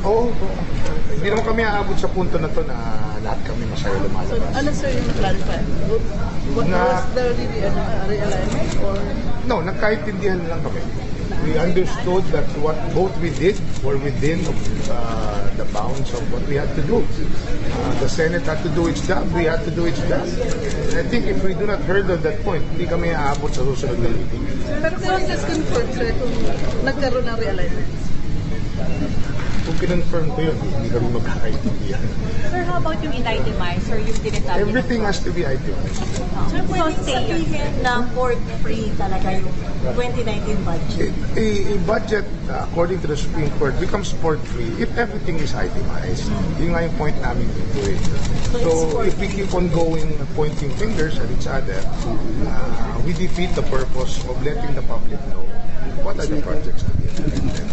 Oo. Hindi naman kami aabot sa punto na to na lahat kami masaya lumalabas. So, ano sir yung clarify? What was the realignment or? No, nagkaintindihan lang kami. We understood that what both we did were within the bounds of what we had to do. The Senate had to do its job, we had to do its job. And I think if we do not hurdle that point, hindi kami aabot sa susunod na meeting. Pero process confirmed sir kung nagkaroon ng realignment? Kung kinonfirm ko yun, hindi kami magkakaintindihan. Sir, how about yung in-itemize or yung dinetali? Everything has to be itemized. Sir, pwedeng sabihin na port-free talaga yung 2019 budget? A budget, according to the Supreme Court, becomes sport-free if everything is itemized. Yun nga yung point namin dito eh. So, if we keep on going, pointing fingers at each other, we defeat the purpose of letting the public know what are the projects to be implemented.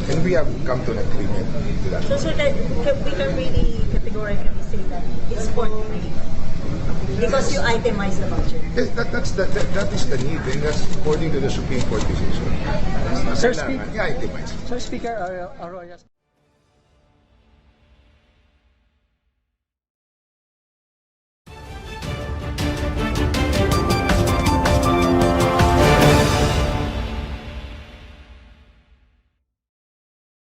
And we have come to an agreement to that. So, sir, we can really categorically say that it's sport-free because you itemize the budget. That is the need, and that's according to the Supreme Court decision. Sir, Kailangan i-itemize. Sir Speaker, Arroyo.